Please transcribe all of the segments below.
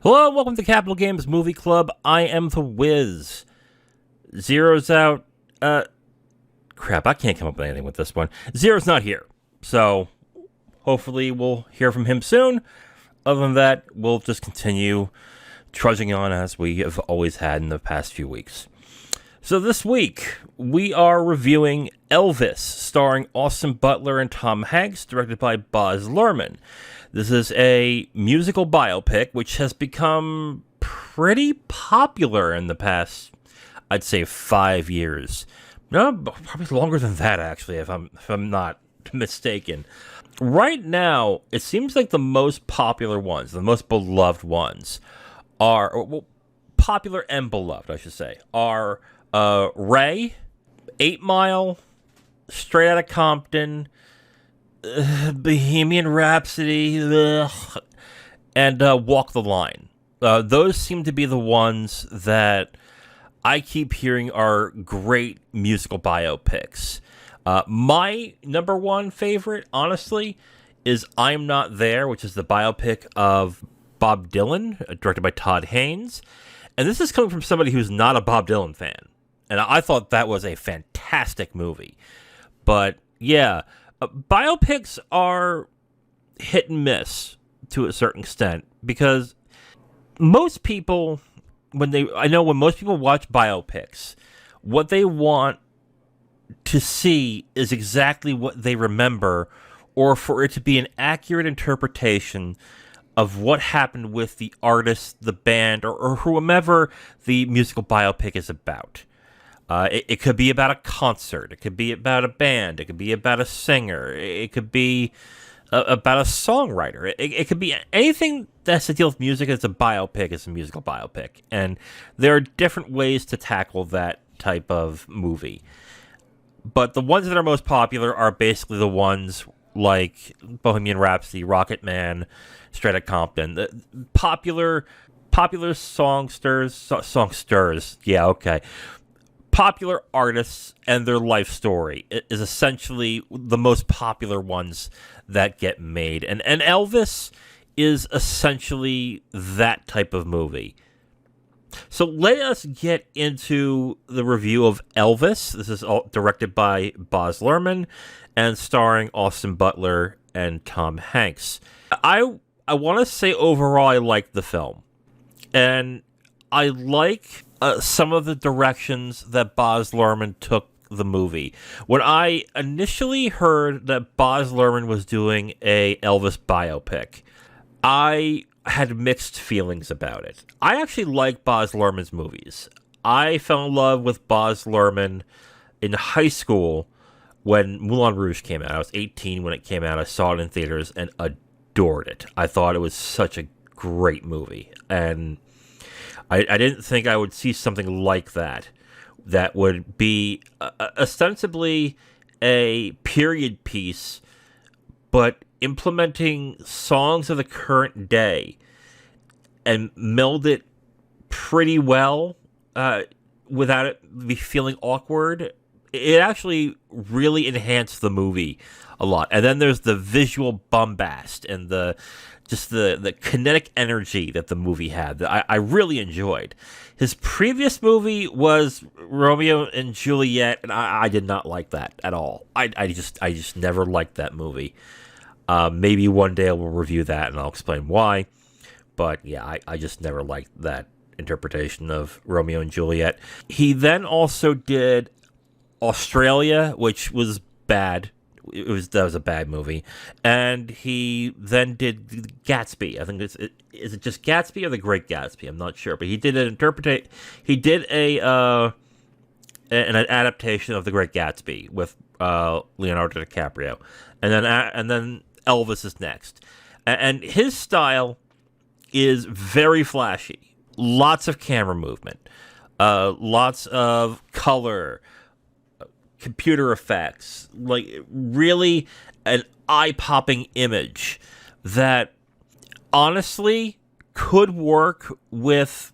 Hello, welcome to Capital Games Movie Club. I am the Wiz. Zero's out. Crap, I can't come up with anything with this one. Zero's not here, so hopefully we'll hear from him soon. Other than that, we'll just continue trudging on as we have always had in the past few weeks. So this week, we are reviewing Elvis, starring Austin Butler and Tom Hanks, directed by Baz Luhrmann. This is a musical biopic which has become pretty popular in the past, I'd say, 5 years. No, probably longer than that, actually, if I'm not mistaken. Right now, it seems like the most popular ones, the most beloved ones, popular and beloved, I should say, are Ray, 8 Mile, Straight Outta Compton, Bohemian Rhapsody, and Walk the Line. Those seem to be the ones that I keep hearing are great musical biopics. My number one favorite, honestly, is I'm Not There, which is the biopic of Bob Dylan, directed by Todd Haynes. And this is coming from somebody who's not a Bob Dylan fan. And I thought that was a fantastic movie. But, yeah, biopics are hit and miss to a certain extent. Because most people, when most people watch biopics, what they want to see is exactly what they remember, or for it to be an accurate interpretation of what happened with the artist, the band, or whomever the musical biopic is about. It could be about a concert. It could be about a band. It could be about a singer. It could be about a songwriter. It could be anything that has to deal with music. It's a biopic. It's a musical biopic. And there are different ways to tackle that type of movie. But the ones that are most popular are basically the ones like Bohemian Rhapsody, Rocket Man, Straight Outta Compton. The popular songsters, yeah, okay. Popular artists and their life story is essentially the most popular ones that get made. And Elvis is essentially that type of movie. So let us get into the review of Elvis. This is all directed by Baz Luhrmann and starring Austin Butler and Tom Hanks. I want to say overall I like the film. And I like some of the directions that Baz Luhrmann took the movie. When I initially heard that Baz Luhrmann was doing a Elvis biopic, I had mixed feelings about it. I actually like Baz Luhrmann's movies. I fell in love with Baz Luhrmann in high school when Moulin Rouge came out. I was 18 when it came out. I saw it in theaters and adored it. I thought it was such a great movie. And I didn't think I would see something like that would be ostensibly a period piece, but implementing songs of the current day and meld it pretty well without it be feeling awkward. It actually really enhanced the movie a lot. And then there's the visual bombast and the kinetic energy that the movie had that I really enjoyed. His previous movie was Romeo and Juliet, and I did not like that at all. I just never liked that movie. Maybe one day we'll review that and I'll explain why. But yeah, I just never liked that interpretation of Romeo and Juliet. He then also did Australia, which was bad. That was a bad movie. And he then did Gatsby. I think is it just Gatsby or The Great Gatsby? I'm not sure, but he did an adaptation of The Great Gatsby with Leonardo DiCaprio, and then Elvis is next. And his style is very flashy. Lots of camera movement, lots of color, computer effects, like really an eye-popping image that honestly could work with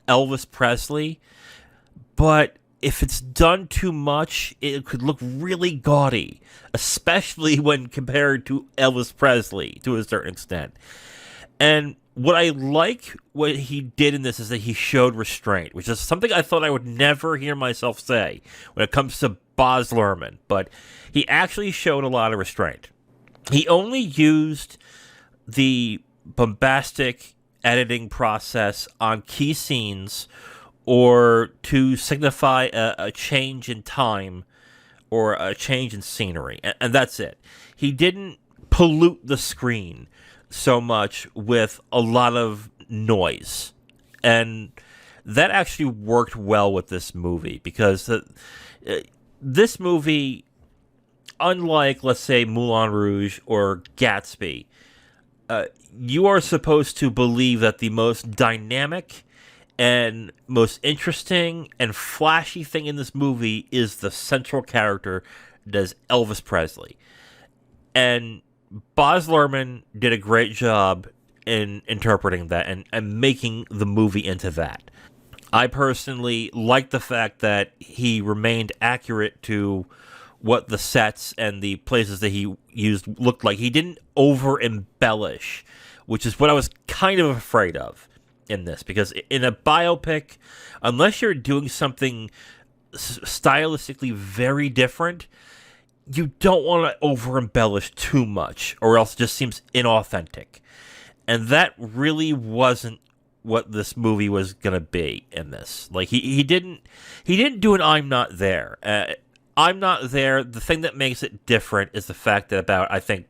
Elvis Presley, but if it's done too much, it could look really gaudy, especially when compared to Elvis Presley to a certain extent. And what I like what he did in this is that he showed restraint, which is something I thought I would never hear myself say when it comes to Baz Luhrmann, but he actually showed a lot of restraint. He only used the bombastic editing process on key scenes or to signify a change in time or a change in scenery, and that's it. He didn't pollute the screen so much with a lot of noise, and that actually worked well with this movie because this movie, unlike, let's say, Moulin Rouge or Gatsby, you are supposed to believe that the most dynamic and most interesting and flashy thing in this movie is the central character, that is Elvis Presley. And Baz Luhrmann did a great job in interpreting that and making the movie into that. I personally like the fact that he remained accurate to what the sets and the places that he used looked like. He didn't over-embellish, which is what I was kind of afraid of in this. Because in a biopic, unless you're doing something stylistically very different, you don't want to over-embellish too much, or else it just seems inauthentic. And that really wasn't what this movie was going to be in this. Like, he didn't do an I'm Not There. I'm Not There, the thing that makes it different is the fact that about, I think,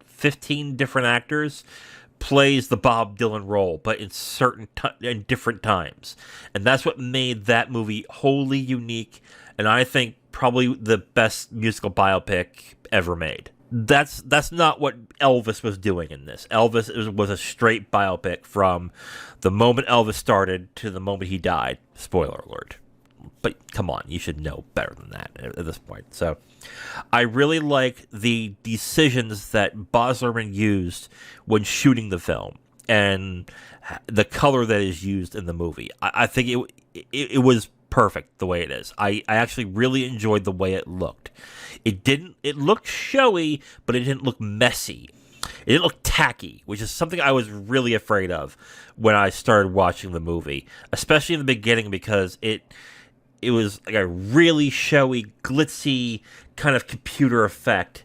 15 different actors plays the Bob Dylan role, but in in different times. And that's what made that movie wholly unique, and I think probably the best musical biopic ever made. That's not what Elvis was doing in this. Elvis was a straight biopic from the moment Elvis started to the moment he died. Spoiler alert. But come on, you should know better than that at this point. So I really like the decisions that Baz Luhrmann used when shooting the film and the color that is used in the movie. I think it was perfect the way it is. I actually really enjoyed the way it looked. It looked showy, but it didn't look messy. It didn't look tacky, which is something I was really afraid of when I started watching the movie, especially in the beginning, because it was like a really showy, glitzy kind of computer effect,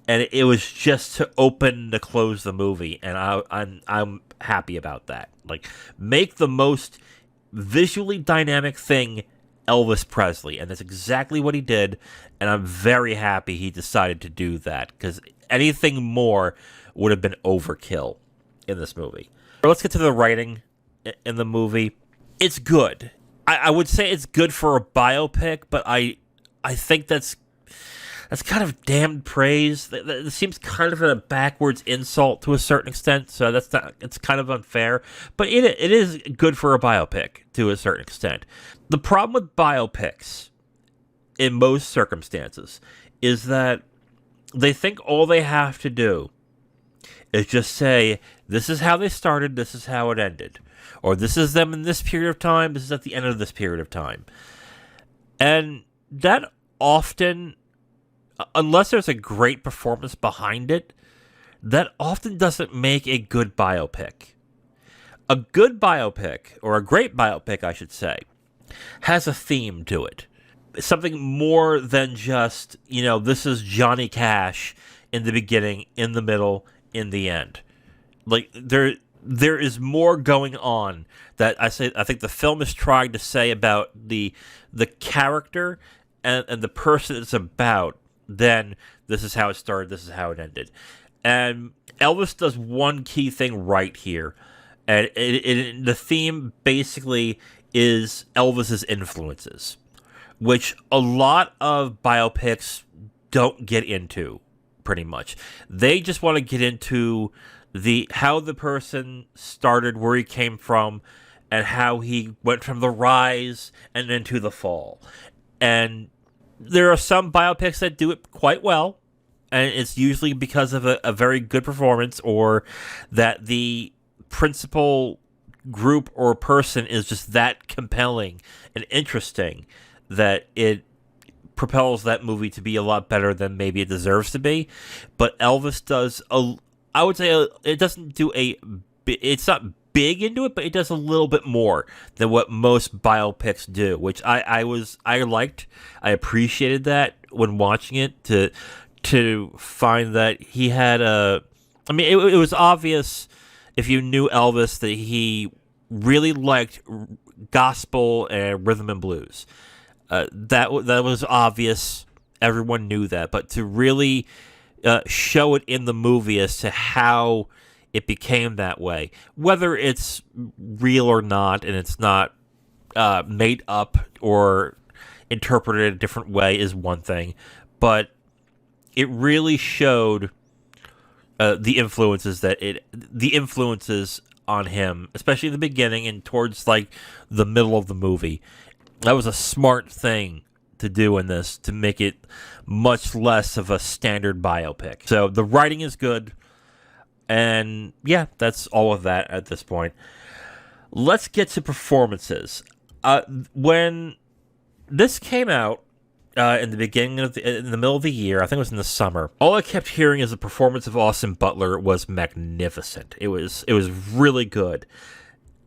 and it was just to open to close the movie, and I'm happy about that. Like, make the most visually dynamic thing Elvis Presley, and that's exactly what he did, and I'm very happy he decided to do that, because anything more would have been overkill in this movie. Let's get to the writing in the movie. It's good. I would say it's good for a biopic, but I think that's kind of damned praise. That seems kind of a backwards insult to a certain extent, so it's kind of unfair. But it is good for a biopic to a certain extent. The problem with biopics, in most circumstances, is that they think all they have to do is just say, this is how they started, this is how it ended. Or this is them in this period of time, this is at the end of this period of time. And that often, unless there's a great performance behind it, that often doesn't make a good biopic. A good biopic, or a great biopic, I should say, has a theme to it. Something more than just, this is Johnny Cash in the beginning, in the middle, in the end. Like, there is more going on that I think the film is trying to say about the character and the person it's about than this is how it started, this is how it ended. And Elvis does one key thing right here. And the theme basically is Elvis's influences, which a lot of biopics don't get into, pretty much. They just want to get into how the person started, where he came from, and how he went from the rise and into the fall. And there are some biopics that do it quite well, and it's usually because of a very good performance, or that the principal group or person is just that compelling and interesting that it propels that movie to be a lot better than maybe it deserves to be. But Elvis does I would say it doesn't do it's not big into it, but it does a little bit more than what most biopics do, which I liked. I appreciated that when watching it, to find that he had a. I mean, it was obvious if you knew Elvis that he really liked gospel and rhythm and blues. That was obvious. Everyone knew that, but to really show it in the movie as to how it became that way, whether it's real or not, and it's not made up or interpreted a different way, is one thing, but it really showed the influences on him, especially in the beginning and towards like the middle of the movie. That was a smart thing to do in this, to make it much less of a standard biopic. So the writing is good, and yeah, that's all of that at this point. Let's get to performances. When this came out in the beginning in the middle of the year, I think it was in the summer, all I kept hearing is the performance of Austin Butler was magnificent. It was really good,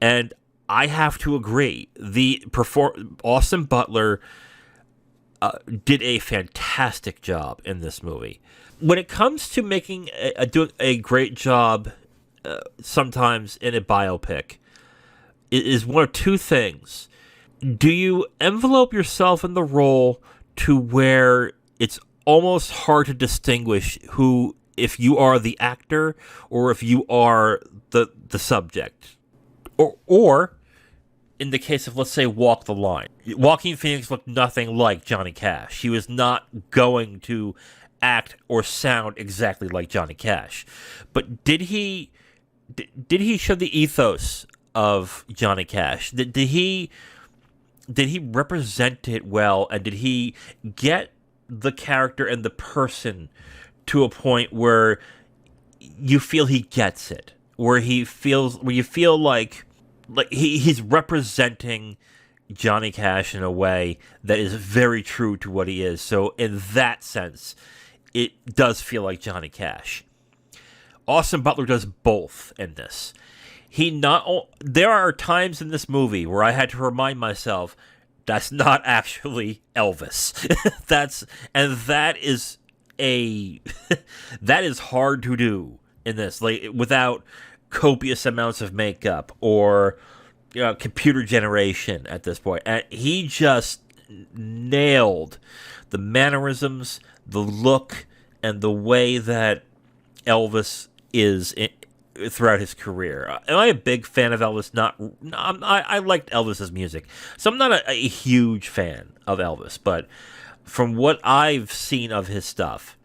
and I have to agree. Austin Butler did a fantastic job in this movie. When it comes to doing a great job, sometimes in a biopic, it is one of two things. Do you envelope yourself in the role to where it's almost hard to distinguish if you are the actor or if you are the subject? Or in the case of, let's say, Walk the Line, Joaquin Phoenix looked nothing like Johnny Cash. He was not going to act or sound exactly like Johnny Cash. But did he show the ethos of Johnny Cash? Did he represent it well, and did he get the character and the person to a point where you feel he gets it, where you feel like he's representing Johnny Cash in a way that is very true to what he is. So in that sense, it does feel like Johnny Cash. Austin Butler does both in this. There are times in this movie where I had to remind myself that's not actually Elvis. that is hard to do in this, like, without copious amounts of makeup or computer generation at this point. And he just nailed the mannerisms, the look, and the way that Elvis is throughout his career. Am I a big fan of Elvis? I liked Elvis's music, so I'm not a huge fan of Elvis. But from what I've seen of his stuff,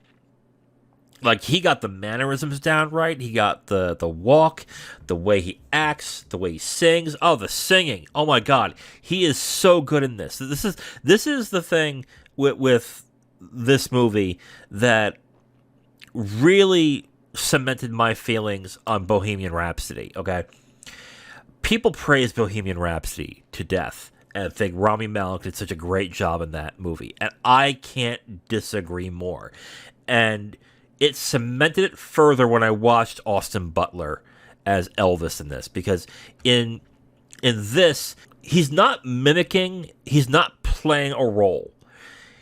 like, he got the mannerisms down right. He got the walk, the way he acts, the way he sings. Oh, the singing! Oh my God, he is so good in this. This is the thing with this movie that really cemented my feelings on Bohemian Rhapsody. Okay, people praise Bohemian Rhapsody to death and think Rami Malek did such a great job in that movie, and I can't disagree more. And it cemented it further when I watched Austin Butler as Elvis in this, because in this, he's not mimicking, he's not playing a role.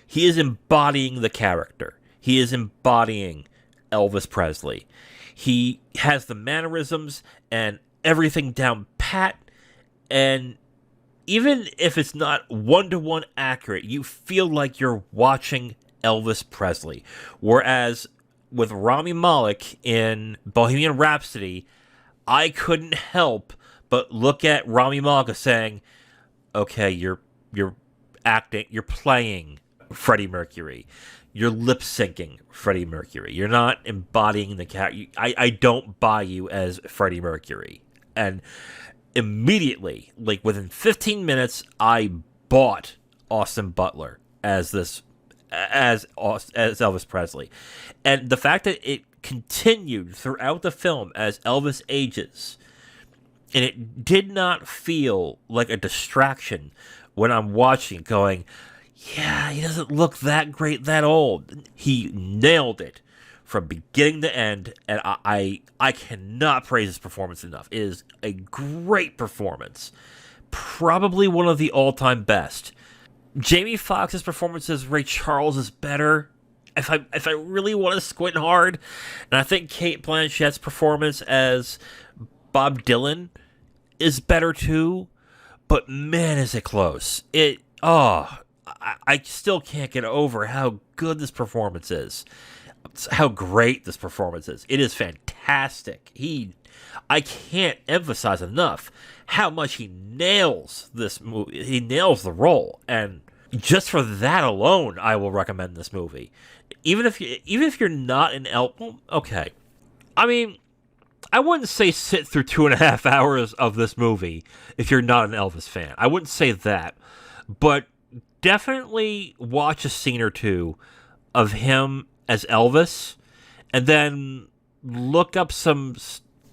He is embodying the character. He is embodying Elvis Presley. He has the mannerisms and everything down pat, and even if it's not one-to-one accurate, you feel like you're watching Elvis Presley. Whereas with Rami Malek in Bohemian Rhapsody, I couldn't help but look at Rami Malek saying, okay, you're acting, you're playing Freddie Mercury. You're lip-syncing Freddie Mercury. You're not embodying the character. I don't buy you as Freddie Mercury. And immediately, like within 15 minutes, I bought Austin Butler as Elvis Presley. And the fact that it continued throughout the film as Elvis ages, and it did not feel like a distraction when I'm watching it, going, yeah, he doesn't look that great, that old. He nailed it from beginning to end, and I cannot praise his performance enough. It is a great performance. Probably one of the all-time best. Jamie Foxx's performance as Ray Charles is better. If I really want to squint hard, and I think Cate Blanchett's performance as Bob Dylan is better too, but man, is it close. I still can't get over how good this performance is. How great this performance is. It is fantastic. I can't emphasize enough how much he nails this movie. He nails the role, and just for that alone, I will recommend this movie. Even if you're not an Elvis, okay. I mean, I wouldn't say sit through 2.5 hours of this movie if you're not an Elvis fan. I wouldn't say that, but definitely watch a scene or two of him as Elvis, and then look up some.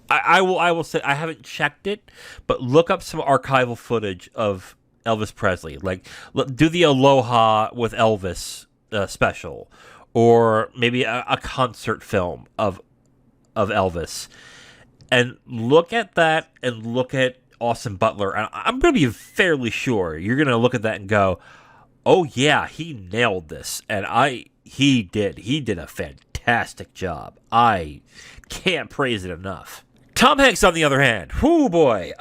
I will say I haven't checked it, but look up some archival footage of Elvis Presley. Like, do the Aloha with Elvis special, or maybe a concert film of Elvis, and look at that, and look at Austin Butler. And I'm going to be fairly sure you're going to look at that and go, "Oh yeah, he nailed this," and he did a fantastic job. I can't praise it enough. Tom Hanks, on the other hand, whoo boy,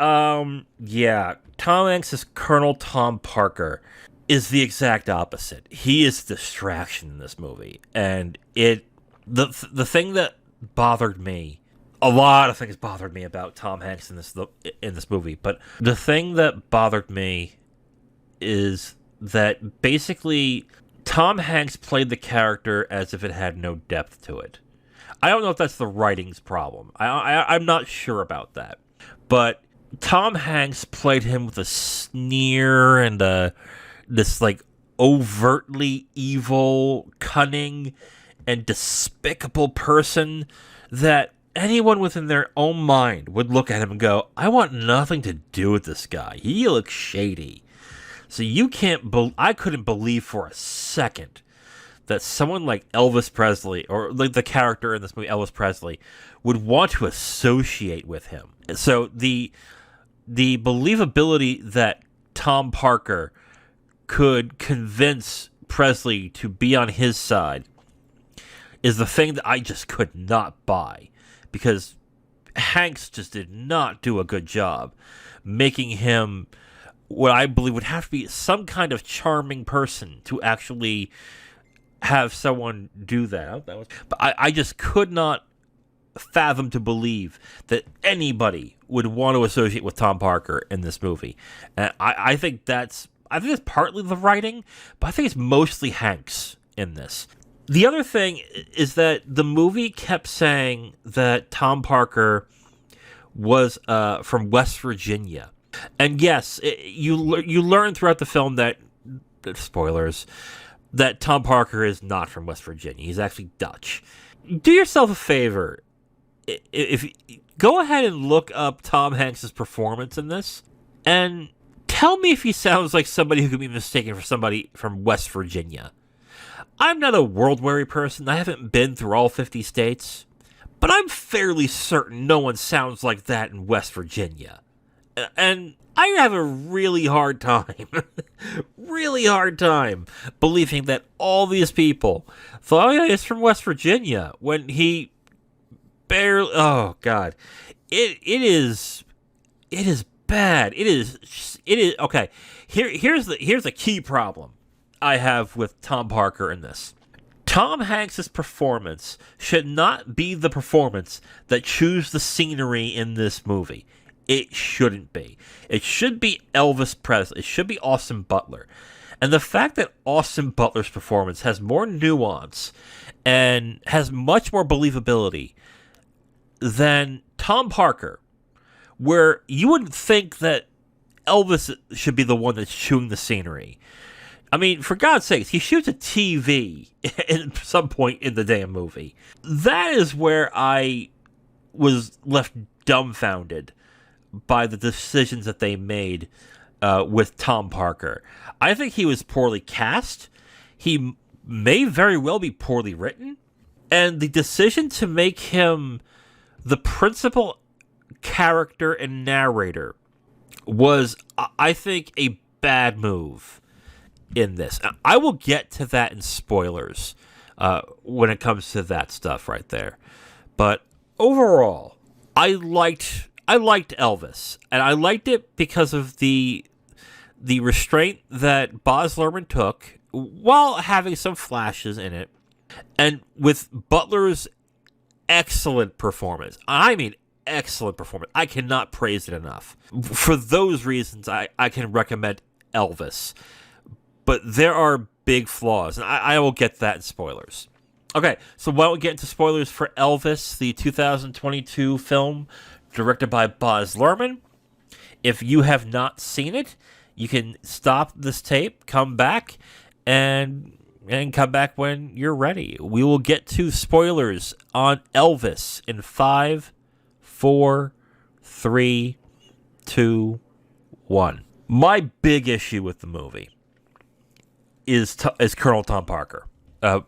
yeah, Tom Hanks as Colonel Tom Parker is the exact opposite. He is a distraction in this movie, and the thing that bothered me, a lot of things bothered me about Tom Hanks in this movie, but the thing that bothered me is that basically Tom Hanks played the character as if it had no depth to it. I don't know if that's the writing's problem. I'm not sure about that. But Tom Hanks played him with a sneer and this like overtly evil, cunning, and despicable person that anyone within their own mind would look at him and go, I want nothing to do with this guy. He looks shady. So I couldn't believe for a second that someone like Elvis Presley, or like the character in this movie, Elvis Presley, would want to associate with him. So the believability that Tom Parker could convince Presley to be on his side is the thing that I just could not buy, because Hanks just did not do a good job making him what I believe would have to be some kind of charming person to actually have someone do that. But I just could not fathom to believe that anybody would want to associate with Tom Parker in this movie. And I think that's partly the writing, but I think it's mostly Hanks in this. The other thing is that the movie kept saying that Tom Parker was from West Virginia. And yes, you learn throughout the film that, spoilers, that Tom Parker is not from West Virginia. He's actually Dutch. Do yourself a favor. If go ahead and look up Tom Hanks' performance in this, and tell me if he sounds like somebody who could be mistaken for somebody from West Virginia. I'm not a world-weary person. I haven't been through all 50 states. But I'm fairly certain no one sounds like that in West Virginia. And I have a really hard time believing that all these people thought, oh yeah, he's from West Virginia, when he barely, oh God. It is bad. It is, okay. Here's the key problem I have with Tom Parker in this. Tom Hanks' performance should not be the performance that chews the scenery in this movie. It shouldn't be. It should be Elvis Presley. It should be Austin Butler. And the fact that Austin Butler's performance has more nuance and has much more believability than Tom Parker, where you wouldn't think that Elvis should be the one that's chewing the scenery. I mean, for God's sakes, he shoots a TV at some point in the damn movie. That is where I was left dumbfounded by the decisions that they made with Tom Parker. I think he was poorly cast. He may very well be poorly written. And the decision to make him the principal character and narrator was, I think, a bad move in this. I will get to that in spoilers when it comes to that stuff right there. But overall, I liked Elvis, and I liked it because of the restraint that Baz Luhrmann took while having some flashes in it, and with Butler's excellent performance. I mean, excellent performance. I cannot praise it enough. For those reasons, I can recommend Elvis. But there are big flaws, and I will get that in spoilers. Okay, so why don't we get into spoilers for Elvis, the 2022 film directed by Baz Luhrmann. If you have not seen it, you can stop this tape, come back, and come back when you're ready. We will get to spoilers on Elvis in 5, 4, 3, 2, 1. My big issue with the movie is Colonel Tom Parker,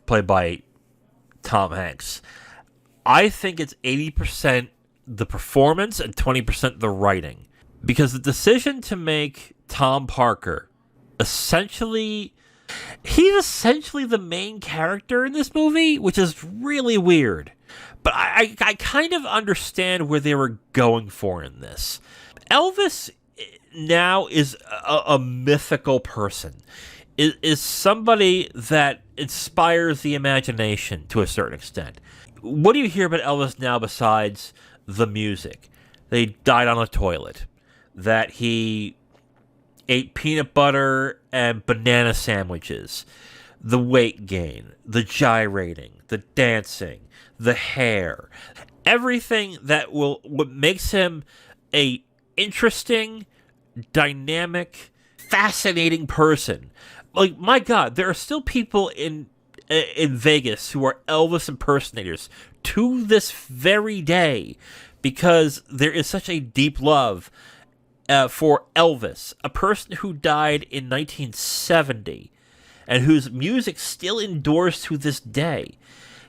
played by Tom Hanks. I think it's 80% the performance and 20% the writing. Because the decision to make Tom Parker he's essentially the main character in this movie, which is really weird. But I kind of understand where they were going for in this. Elvis now is a mythical person. Is somebody that inspires the imagination to a certain extent. What do you hear about Elvis now besides the music? That he died on a toilet. That he ate peanut butter and banana sandwiches. The weight gain. The gyrating. The dancing. The hair. Everything that what makes him a interesting, dynamic, fascinating person. Like, my God, there are still people in Vegas who are Elvis impersonators to this very day because there is such a deep love for Elvis, a person who died in 1970 and whose music still endures to this day.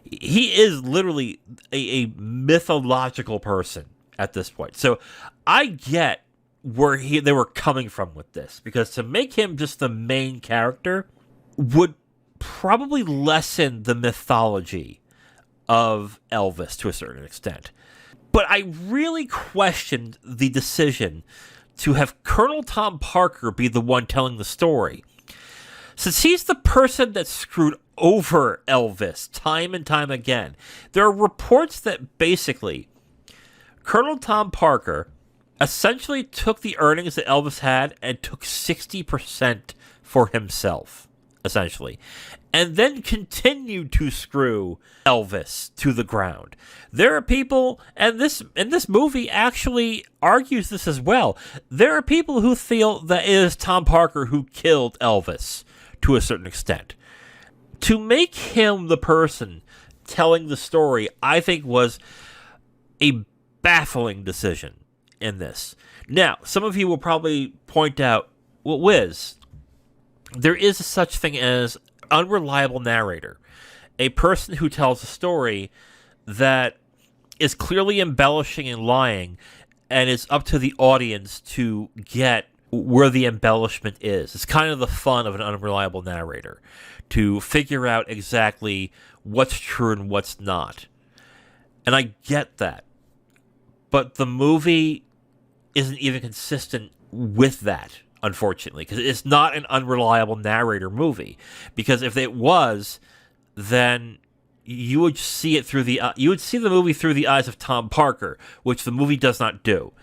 He is literally a mythological person at this point. So I get where they were coming from with this, because to make him just the main character would probably lessen the mythology of Elvis to a certain extent. But I really questioned the decision to have Colonel Tom Parker be the one telling the story, since he's the person that screwed over Elvis time and time again. There are reports that basically Colonel Tom Parker essentially took the earnings that Elvis had and took 60% for himself, essentially, and then continued to screw Elvis to the ground. There are people, and this movie actually argues this as well. There are people who feel that it is Tom Parker who killed Elvis to a certain extent. To make him the person telling the story, I think, was a baffling decision in this. Now, some of you will probably point out, well, Wiz, there is such thing as unreliable narrator, a person who tells a story that is clearly embellishing and lying, and it's up to the audience to get where the embellishment is. It's kind of the fun of an unreliable narrator, to figure out exactly what's true and what's not. And I get that. But the movie isn't even consistent with that, unfortunately, because it's not an unreliable narrator movie. Because if it was, then you would see it through you would see the movie through the eyes of Tom Parker, which the movie does not do.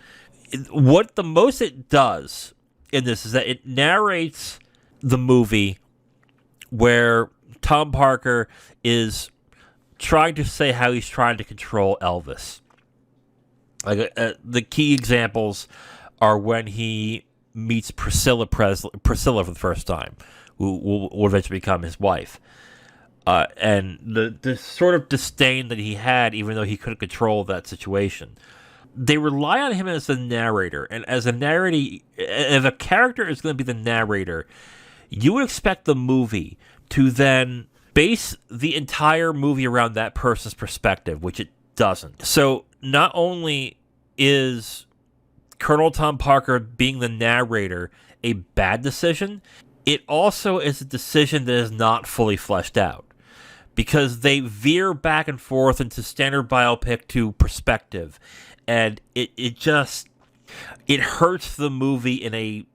What the most it does in this is that it narrates the movie where Tom Parker is trying to say how he's trying to control Elvis. Like the key examples are when he meets Priscilla for the first time, who will eventually become his wife, and the sort of disdain that he had, even though he couldn't control that situation. They rely on him as the narrator, and as a narrator, if a character is going to be the narrator, you would expect the movie to then base the entire movie around that person's perspective, which it doesn't. So not only is Colonel Tom Parker being the narrator a bad decision, it also is a decision that is not fully fleshed out, because they veer back and forth into standard biopic to perspective, and it hurts the movie in a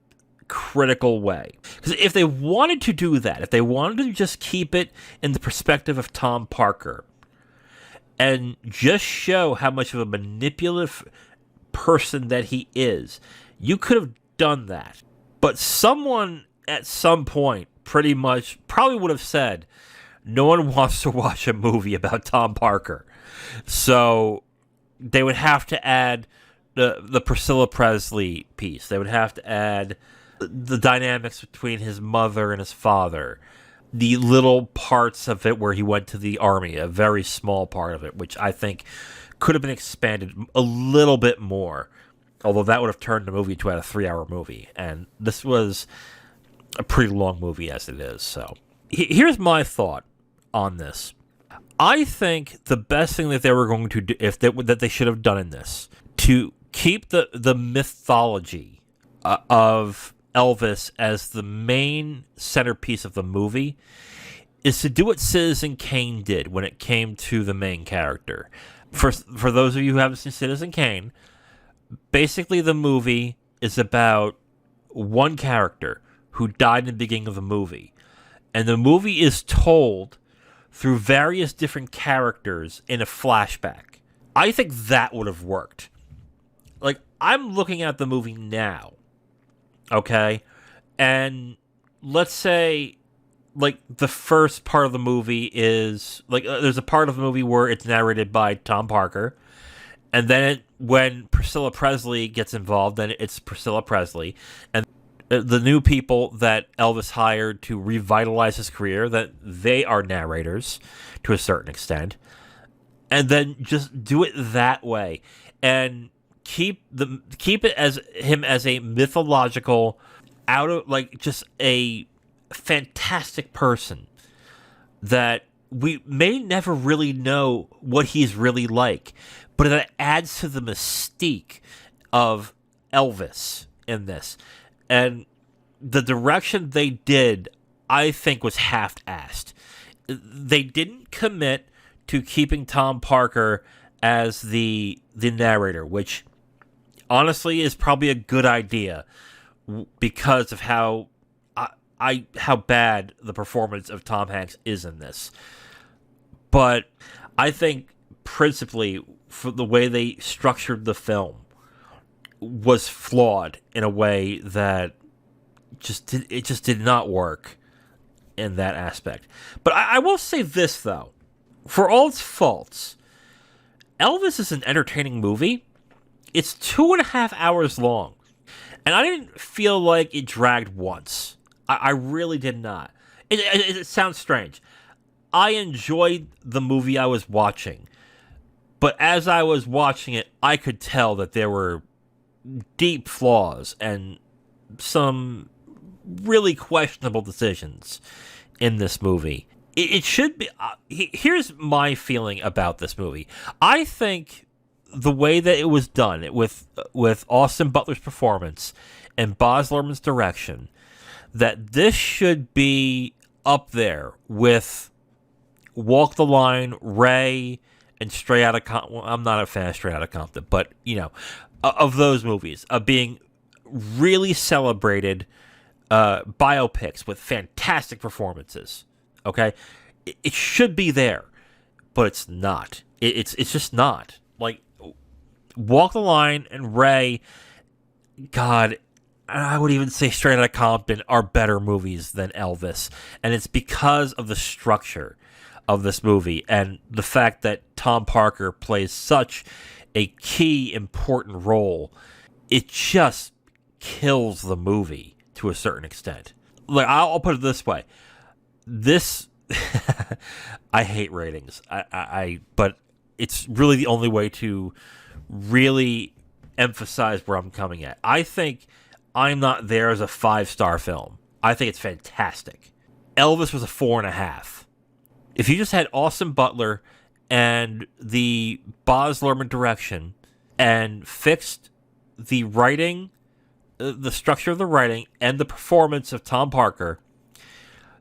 critical way. Because if they wanted to do that, if they wanted to just keep it in the perspective of Tom Parker and just show how much of a manipulative person that he is, you could have done that. But someone at some point probably would have said, no one wants to watch a movie about Tom Parker. So they would have to add the Priscilla Presley piece. They would have to add the dynamics between his mother and his father. The little parts of it where he went to the army, a very small part of it, which I think could have been expanded a little bit more. Although that would have turned the movie into a 3-hour movie. And this was a pretty long movie as it is. So here's my thought on this. I think the best thing that they were going to do, that they should have done in this, to keep the mythology of Elvis as the main centerpiece of the movie, is to do what Citizen Kane did when it came to the main character. For those of you who haven't seen Citizen Kane, basically the movie is about one character who died in the beginning of the movie. And the movie is told through various different characters in a flashback. I think that would have worked. Like, I'm looking at the movie now, okay? And let's say, like, the first part of the movie is, like, there's a part of the movie where it's narrated by Tom Parker. And then when Priscilla Presley gets involved, then it's Priscilla Presley. And the new people that Elvis hired to revitalize his career, that they are narrators to a certain extent. And then just do it that way. And keep it as him as a mythological, just a fantastic person that we may never really know what he's really like, but that adds to the mystique of Elvis in this. And the direction they did, I think, was half-assed. They didn't commit to keeping Tom Parker as the narrator, which honestly is probably a good idea because of how bad the performance of Tom Hanks is in this. But I think principally for the way they structured the film was flawed in a way that it just did not work in that aspect. But I will say this, though. For all its faults, Elvis is an entertaining movie. It's 2.5 hours long. And I didn't feel like it dragged once. I really did not. It sounds strange. I enjoyed the movie I was watching. But as I was watching it, I could tell that there were deep flaws and some really questionable decisions in this movie. It should be... here's my feeling about this movie. I think the way that it was done, with Austin Butler's performance and Baz Luhrmann's direction, that this should be up there with Walk the Line, Ray, and Straight Outta Compton. Well, I'm not a fan of Straight Outta Compton, but, of those movies, of being really celebrated biopics with fantastic performances. Okay? It should be there, but it's not. It's just not. Like, Walk the Line and Ray, God, I would even say Straight Outta Compton are better movies than Elvis. And it's because of the structure of this movie and the fact that Tom Parker plays such a key, important role. It just kills the movie to a certain extent. Like, I'll put it this way. This, I hate ratings. But it's really the only way to really emphasize where I'm coming at. I think I'm Not There as a 5-star film. I think it's fantastic. Elvis was a 4.5. If you just had Austin Butler and the Baz Luhrmann direction and fixed the writing, the structure of the writing, and the performance of Tom Parker,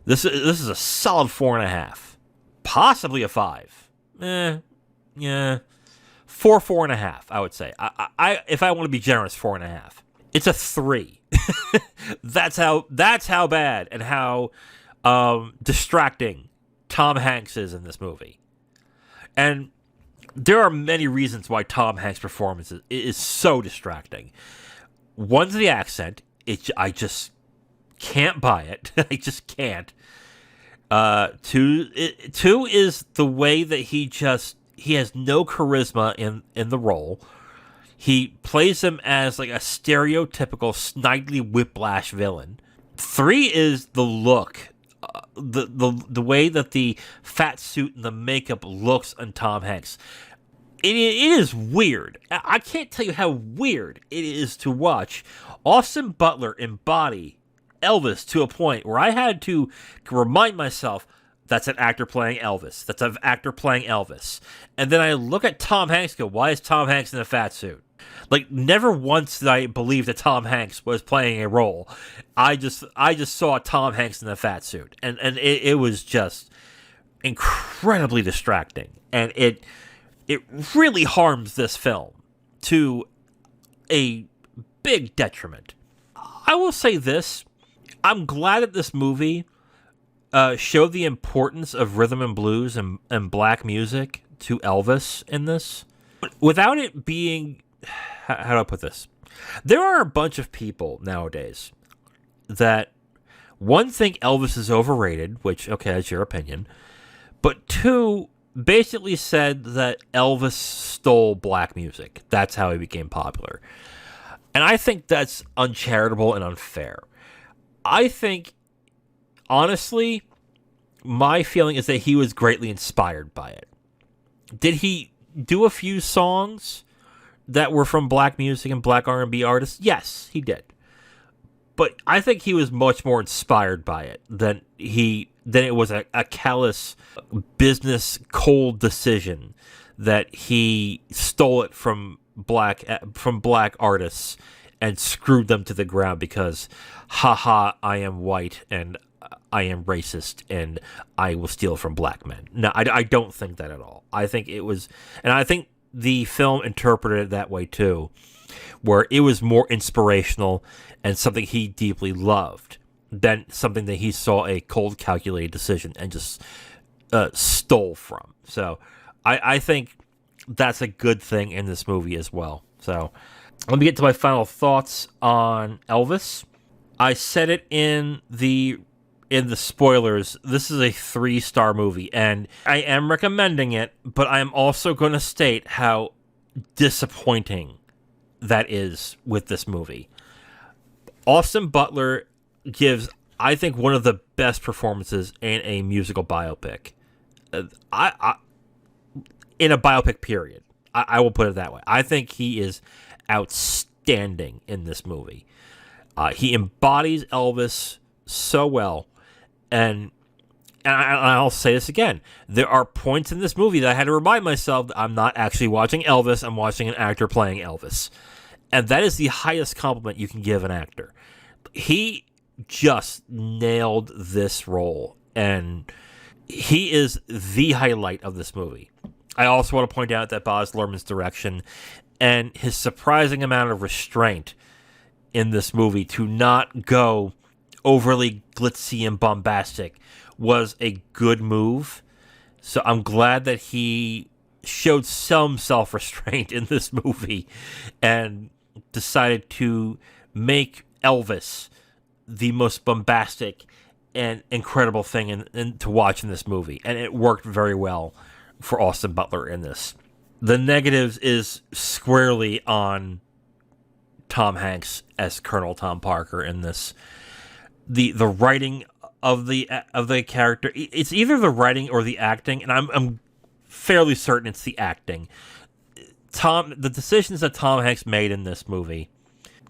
this is a solid 4.5, possibly a 5. Yeah, 4.5. I would say. I if I want to be generous, 4.5. It's a 3. That's how bad and how distracting Tom Hanks is in this movie. And there are many reasons why Tom Hanks' performance is so distracting. One's the accent. I just can't buy it. I just can't. Two is the way that he has no charisma in the role. He plays him as like a stereotypical Snidely Whiplash villain. 3 is the look. The way that the fat suit and the makeup looks on Tom Hanks. It is weird. I can't tell you how weird it is to watch Austin Butler embody Elvis to a point where I had to remind myself that's an actor playing Elvis. That's an actor playing Elvis. And then I look at Tom Hanks and go, why is Tom Hanks in a fat suit? Like, never once did I believe that Tom Hanks was playing a role. I just saw Tom Hanks in a fat suit. And it was just incredibly distracting. And it really harms this film to a big detriment. I will say this. I'm glad that this movie showed the importance of rhythm and blues and black music to Elvis in this. Without it being... How do I put this? There are a bunch of people nowadays that, one, think Elvis is overrated, which, okay, that's your opinion, but two, basically said that Elvis stole black music. That's how he became popular. And I think that's uncharitable and unfair. I think, honestly, my feeling is that he was greatly inspired by it. Did he do a few songs that were from black music and black R&B artists? Yes, he did. But I think he was much more inspired by it than it was a callous business cold decision that he stole it from black artists and screwed them to the ground because, haha, I am white and I am racist and I will steal from black men. No, I don't think that at all. I think it was, and I think the film interpreted it that way too, where it was more inspirational and something he deeply loved than something that he saw a cold, calculated decision and just stole from. So I think that's a good thing in this movie as well. So let me get to my final thoughts on Elvis. I said it in the spoilers. This is a 3-star movie, and I am recommending it, but I am also going to state how disappointing that is with this movie. Austin Butler gives, I think, one of the best performances in a musical biopic. I in a biopic, period. I will put it that way. I think he is outstanding in this movie. He embodies Elvis so well. And I'll say this again. There are points in this movie that I had to remind myself that I'm not actually watching Elvis. I'm watching an actor playing Elvis. And that is the highest compliment you can give an actor. He just nailed this role. And he is the highlight of this movie. I also want to point out that Baz Luhrmann's direction and his surprising amount of restraint in this movie to not go overly glitzy and bombastic was a good move. So I'm glad that he showed some self-restraint in this movie and decided to make Elvis the most bombastic and incredible thing to watch in this movie. And it worked very well for Austin Butler in this. The negatives is squarely on Tom Hanks as Colonel Tom Parker in this. The writing of the character, it's either the writing or the acting, and I'm fairly certain it's the acting. The decisions that Tom Hanks made in this movie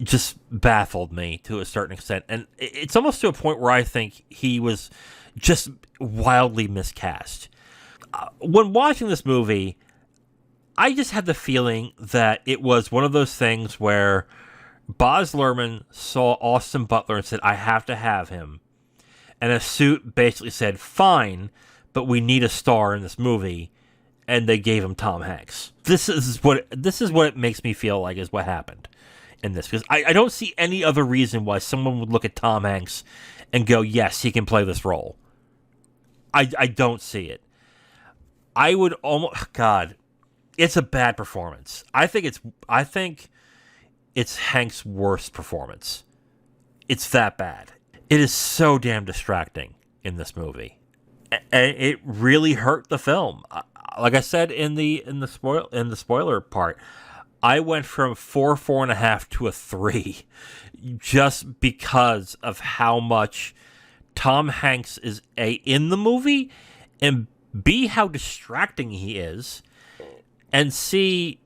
just baffled me to a certain extent, and it's almost to a point where I think he was just wildly miscast. When watching this movie, I just had the feeling that it was one of those things where Baz Luhrmann saw Austin Butler and said, I have to have him. And a suit basically said, fine, but we need a star in this movie. And they gave him Tom Hanks. This is what it makes me feel like is what happened in this. Because I don't see any other reason why someone would look at Tom Hanks and go, yes, he can play this role. I don't see it. I would almost... God... It's a bad performance. I think it's Hank's worst performance. It's that bad. It is so damn distracting in this movie, and it really hurt the film. Like I said in the spoiler part, I went from 4.5 to a 3, just because of how much Tom Hanks is in the movie, and B, how distracting he is. And see,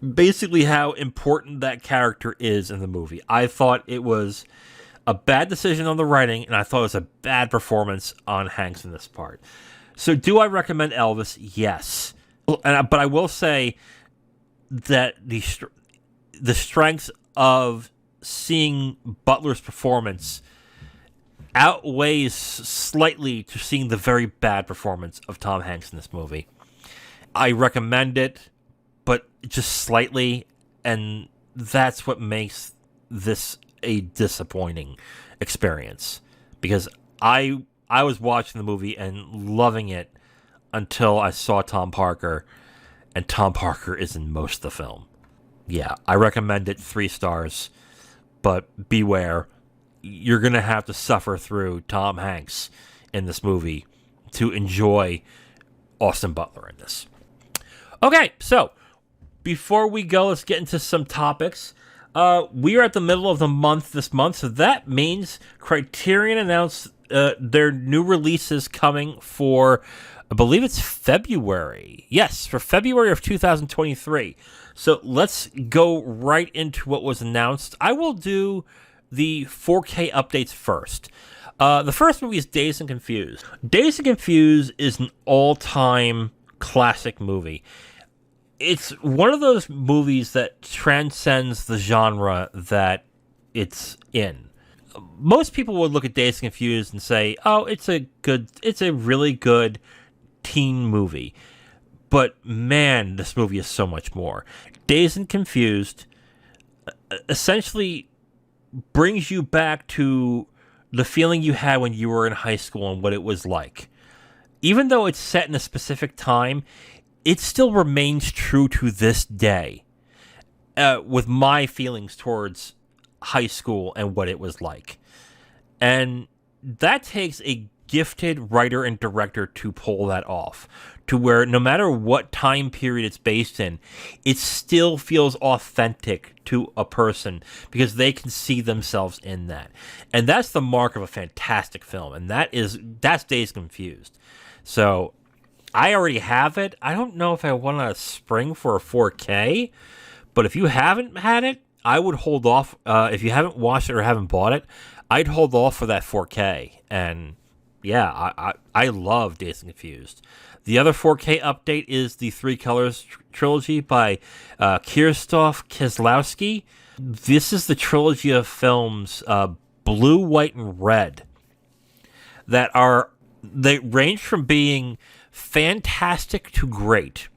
basically how important that character is in the movie. I thought it was a bad decision on the writing, and I thought it was a bad performance on Hanks in this part. So do I recommend Elvis? Yes. But I will say that the strengths of seeing Butler's performance outweighs slightly to seeing the very bad performance of Tom Hanks in this movie. I recommend it, but just slightly, and that's what makes this a disappointing experience. Because I was watching the movie and loving it until I saw Tom Parker, and Tom Parker is in most of the film. Yeah, I recommend it 3 stars, but beware, you're going to have to suffer through Tom Hanks in this movie to enjoy Austin Butler in this. Okay, so before we go, let's get into some topics. We are at the middle of the month this month, so that means Criterion announced their new releases coming for, I believe it's February. Yes, for February of 2023. So let's go right into what was announced. I will do the 4K updates first. The first movie is Dazed and Confused. Dazed and Confused is an all-time classic movie. It's one of those movies that transcends the genre that it's in. Most people would look at Dazed and Confused and say, oh, it's a really good teen movie. But man, this movie is so much more. Dazed and Confused essentially brings you back to the feeling you had when you were in high school and what it was like. Even though it's set in a specific time, it still remains true to this day with my feelings towards high school and what it was like. And that takes a gifted writer and director to pull that off, to where no matter what time period it's based in, it still feels authentic to a person because they can see themselves in that. And that's the mark of a fantastic film, and that's Dazed Confused. So I already have it. I don't know if I want to spring for a 4K, but if you haven't had it, I would hold off. If you haven't watched it or haven't bought it, I'd hold off for that 4K. And yeah, I love Dazed and Confused. The other 4K update is the Three Colors trilogy by Krzysztof Kieslowski. This is the trilogy of films Blue, White, and Red they range from being fantastic to great.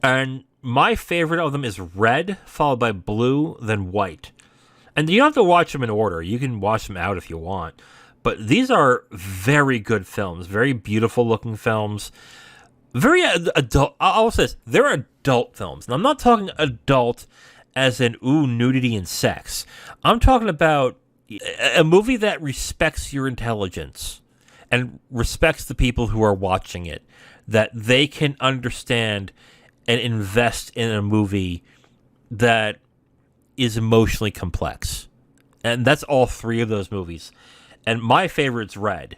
And my favorite of them is Red, followed by Blue, then White. And you don't have to watch them in order. You can watch them out if you want. But these are very good films, very beautiful looking films. Very adult. I'll say this, they're adult films. And I'm not talking adult as in, nudity and sex. I'm talking about a movie that respects your intelligence and respects the people who are watching it, that they can understand and invest in a movie that is emotionally complex. And that's all 3 of those movies. And my favorite's Red.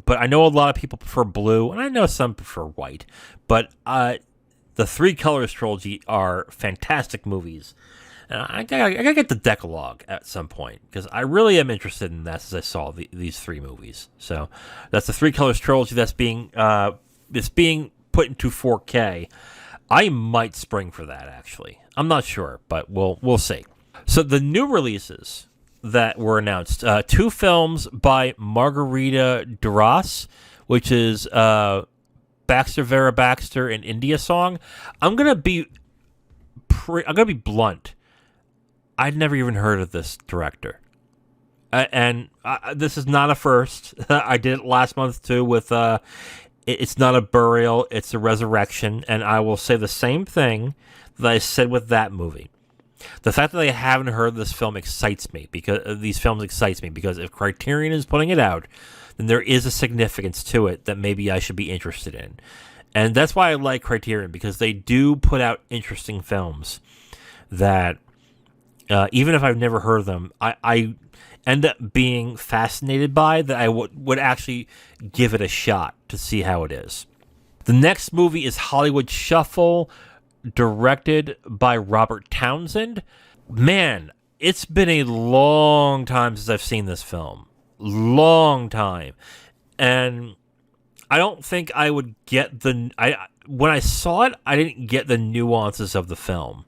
But I know a lot of people prefer Blue, and I know some prefer White. But the Three Colors trilogy are fantastic movies. And I gotta get the Decalogue at some point, because I really am interested in that as I saw these 3 movies. So that's the Three Colors trilogy that's being put into 4K, I might spring for that, actually. I'm not sure, but we'll see. So the new releases that were announced, 2 films by Margarita Duras, which is Baxter Vera Baxter and India Song. I'm gonna be blunt. I'd never even heard of this director, and this is not a first. I did it last month too with It's Not a Burial, It's a Resurrection, and I will say the same thing that I said with that movie. The fact that I haven't heard this film excites me, because these films excites me, because if Criterion is putting it out, then there is a significance to it that maybe I should be interested in. And that's why I like Criterion, because they do put out interesting films that, even if I've never heard of them, I end up being fascinated by, that I would actually give it a shot to see how it is. The next movie is Hollywood Shuffle, directed by Robert Townsend. Man, it's been a long time since I've seen this film. Long time. And I don't think I would get when I saw it, I didn't get the nuances of the film,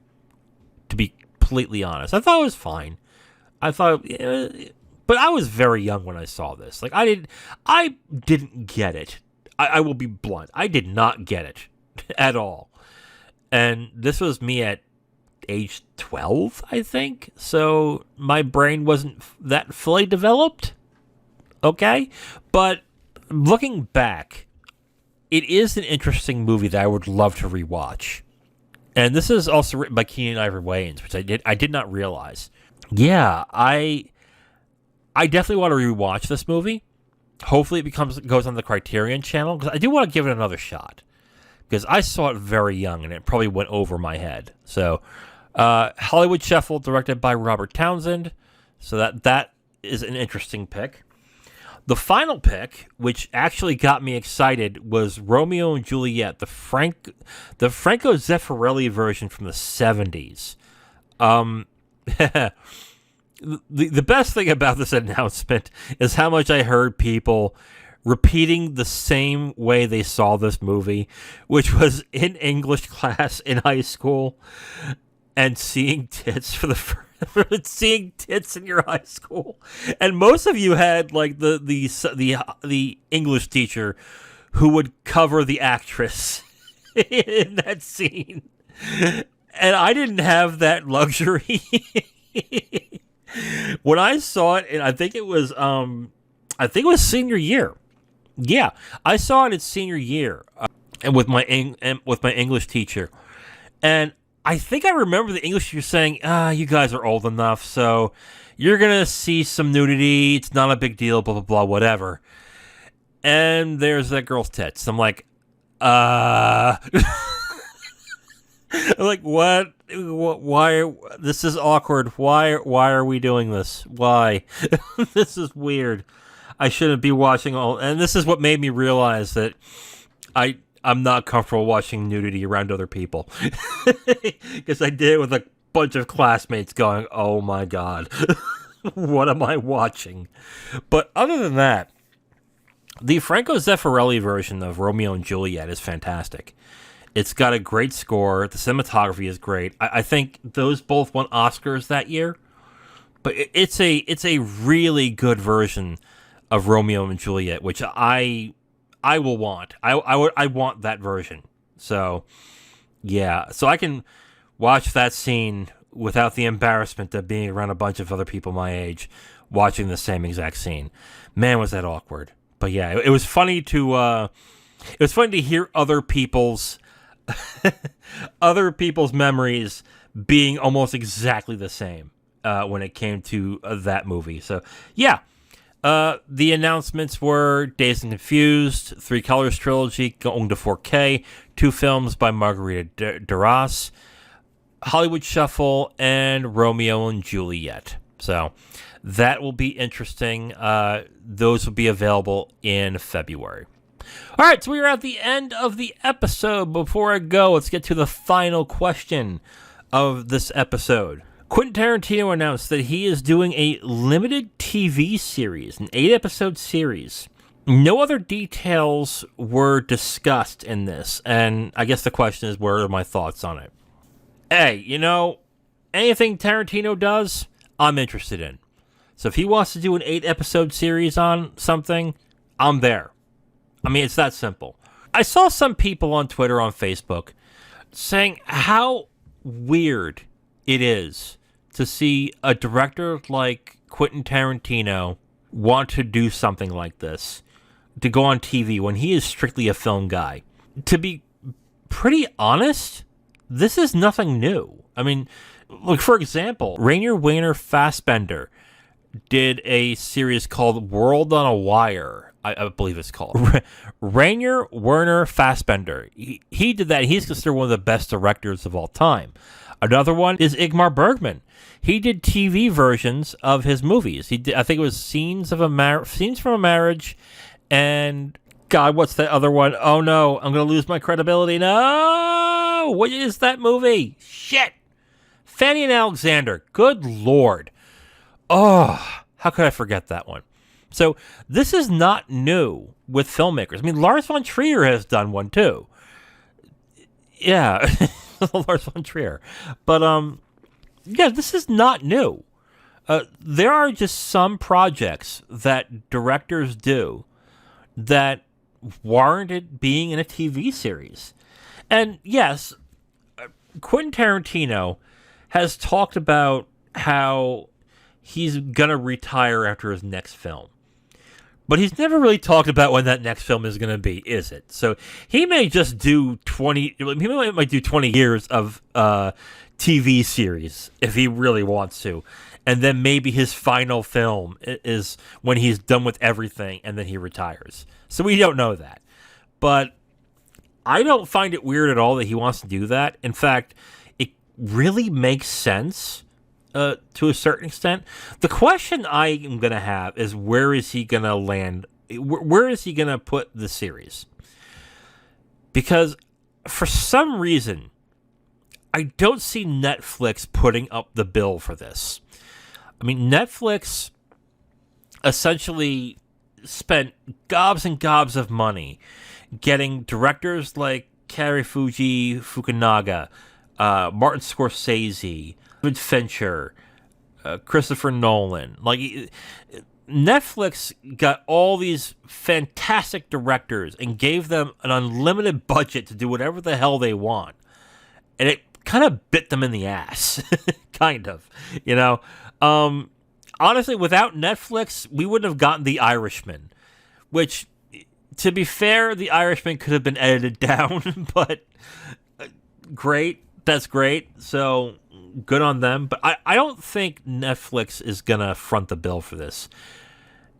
to be completely honest. I thought it was fine. But I was very young when I saw this. Like, I didn't get it. I will be blunt. I did not get it at all. And this was me at age 12, I think. So my brain wasn't that fully developed. Okay? But looking back, it is an interesting movie that I would love to rewatch. And this is also written by Keenan Ivory Wayans, which I did not realize. Yeah, I definitely want to rewatch this movie. Hopefully it goes on the Criterion channel, because I do want to give it another shot. Because I saw it very young, and it probably went over my head. So, Hollywood Shuffle, directed by Robert Townsend. So that is an interesting pick. The final pick, which actually got me excited, was Romeo and Juliet, the Franco Zeffirelli version from the 70s. The best thing about this announcement is how much I heard people repeating the same way they saw this movie, which was in English class in high school, and seeing tits for the first, seeing tits in your high school. And most of you had like the English teacher who would cover the actress in that scene, and I didn't have that luxury. When I saw it, and I think it was senior year. Yeah, I saw it in senior year, and with my English teacher, and I think I remember the English teacher saying, you guys are old enough, so you're gonna see some nudity. It's not a big deal. Blah blah blah. Whatever." And there's that girl's tits. I'm like, I'm like, what? Why? This is awkward. Why are we doing this? Why? This is weird. I shouldn't be watching all, and this is what made me realize that I'm not comfortable watching nudity around other people, because I did it with a bunch of classmates going, "Oh my god, what am I watching?" But other than that, the Franco Zeffirelli version of Romeo and Juliet is fantastic. It's got a great score. The cinematography is great. I think those both won Oscars that year, but it's a really good version of Romeo and Juliet, which I will want. I want that version. So, yeah. So I can watch that scene without the embarrassment of being around a bunch of other people my age watching the same exact scene. Man, was that awkward. But yeah, it was funny to hear other people's memories being almost exactly the same when it came to that movie. So, yeah. The announcements were Dazed and Confused, Three Colors Trilogy going to 4K, 2 films by Margarita Duras, Hollywood Shuffle, and Romeo and Juliet. So that will be interesting. Those will be available in February. All right, so we are at the end of the episode. Before I go, let's get to the final question of this episode. Quentin Tarantino announced that he is doing a limited TV series, an 8-episode series, No other details were discussed in this, and I guess the question is, what are my thoughts on it? Hey, anything Tarantino does, I'm interested in. So if he wants to do an 8-episode series on something, I'm there. I mean, it's that simple. I saw some people on Twitter, on Facebook, saying how weird it is to see a director like Quentin Tarantino want to do something like this, to go on TV when he is strictly a film guy. To be pretty honest, this is nothing new. I mean, look, for example, Rainier Werner Fassbender did a series called World on a Wire, I believe it's called. Rainier Werner Fassbender. He did that. He's considered one of the best directors of all time. Another one is Ingmar Bergman. He did TV versions of his movies. He did, I think it was Scenes from a Marriage, and God, what's that other one? Oh no, I'm going to lose my credibility. No! What is that movie? Shit! Fanny and Alexander. Good Lord. Oh, how could I forget that one? So this is not new with filmmakers. I mean, Lars von Trier has done one too. Yeah, Lars von Trier. But yeah, this is not new. There are just some projects that directors do that warranted being in a TV series. And yes, Quentin Tarantino has talked about how he's going to retire after his next film. But he's never really talked about when that next film is going to be, is it? So he may just do 20 years of TV series if he really wants to. And then maybe his final film is when he's done with everything and then he retires. So we don't know that. But I don't find it weird at all that he wants to do that. In fact, it really makes sense to a certain extent. The question I am going to have is, where is he going to land? Where is he going to put the series? Because for some reason, I don't see Netflix putting up the bill for this. I mean, Netflix essentially spent gobs and gobs of money getting directors like Cary Fukunaga, Martin Scorsese, David Fincher, Christopher Nolan. Like, Netflix got all these fantastic directors and gave them an unlimited budget to do whatever the hell they want. And it kind of bit them in the ass. Kind of, honestly, without Netflix, we wouldn't have gotten The Irishman, which, to be fair, The Irishman could have been edited down, but great. That's great. So good on them. But I don't think Netflix is going to front the bill for this.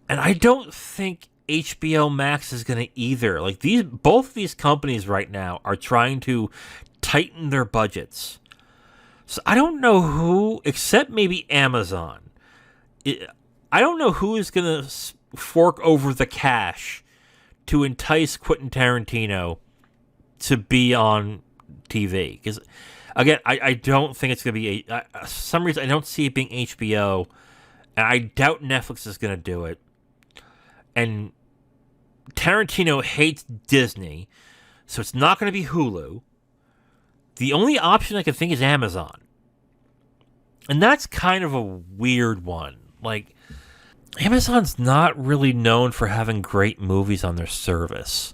And I don't think HBO Max is going to either. Like, both of these companies right now are trying to tighten their budgets. So I don't know who, except maybe Amazon. I don't know who is going to fork over the cash to entice Quentin Tarantino to be on TV. Because, again, I don't think it's going to be... for some reason, I don't see it being HBO. And I doubt Netflix is going to do it. And Tarantino hates Disney, so it's not going to be Hulu. The only option I can think is Amazon. And that's kind of a weird one. Like, Amazon's not really known for having great movies on their service.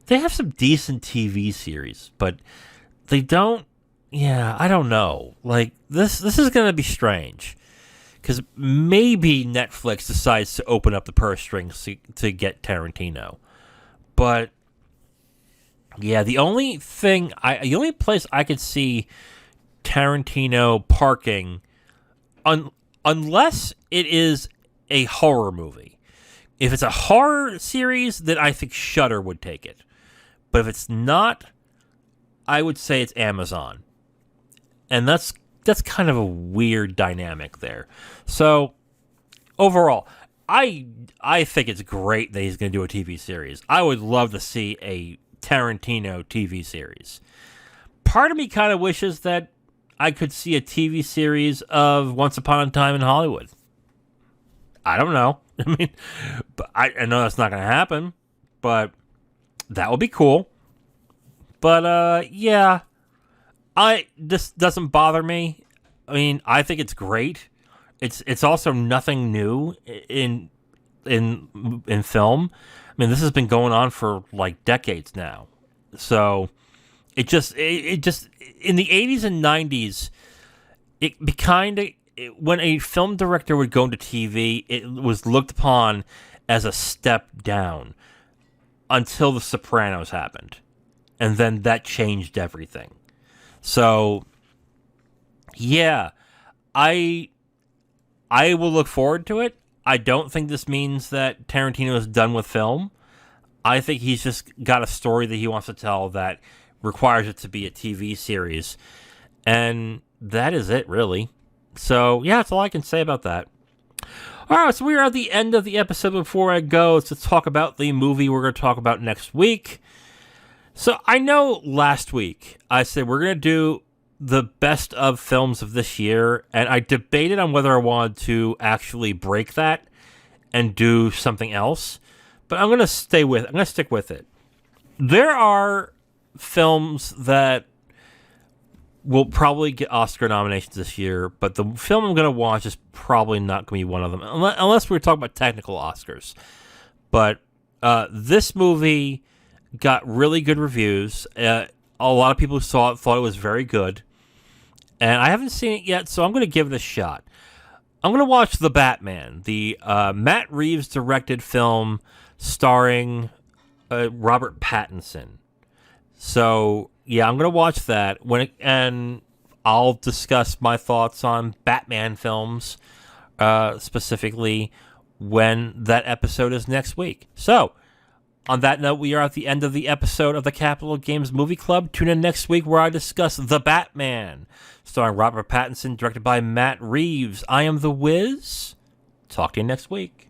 They have some decent TV series, but they don't... Yeah, I don't know. Like, this is going to be strange. Because maybe Netflix decides to open up the purse strings to get Tarantino. But... yeah, the only place I could see Tarantino parking, unless it is a horror movie. If it's a horror series, then I think Shudder would take it. But if it's not, I would say it's Amazon. And that's kind of a weird dynamic there. So, overall, I think it's great that he's going to do a TV series. I would love to see a Tarantino TV series. Part of me kind of wishes that I could see a TV series of Once Upon a Time in Hollywood. I don't know. I mean, But I know that's not going to happen, but that would be cool. But yeah, this doesn't bother me. I mean, I think it's great. It's also nothing new in film. I mean, this has been going on for like decades now. So it just in the 80s and 90s, it kind of, when a film director would go into TV, it was looked upon as a step down until The Sopranos happened. And then that changed everything. So, yeah, I will look forward to it. I don't think this means that Tarantino is done with film. I think he's just got a story that he wants to tell that requires it to be a TV series. And that is it, really. So, yeah, that's all I can say about that. All right, so we are at the end of the episode. Before I go, let's talk about the movie we're going to talk about next week. So I know last week I said we're going to do the best of films of this year, and I debated on whether I wanted to actually break that and do something else. But I'm going to stick with it. There are films that will probably get Oscar nominations this year, but the film I'm going to watch is probably not going to be one of them, unless we're talking about technical Oscars. But this movie got really good reviews. A lot of people who saw it thought it was very good. And I haven't seen it yet, so I'm going to give it a shot. I'm going to watch The Batman, the Matt Reeves directed film starring Robert Pattinson. So, yeah, I'm going to watch that and I'll discuss my thoughts on Batman films, specifically when that episode is next week. So, on that note, we are at the end of the episode of the Capital Games Movie Club. Tune in next week where I discuss The Batman, starring Robert Pattinson, directed by Matt Reeves. I am The Wiz. Talk to you next week.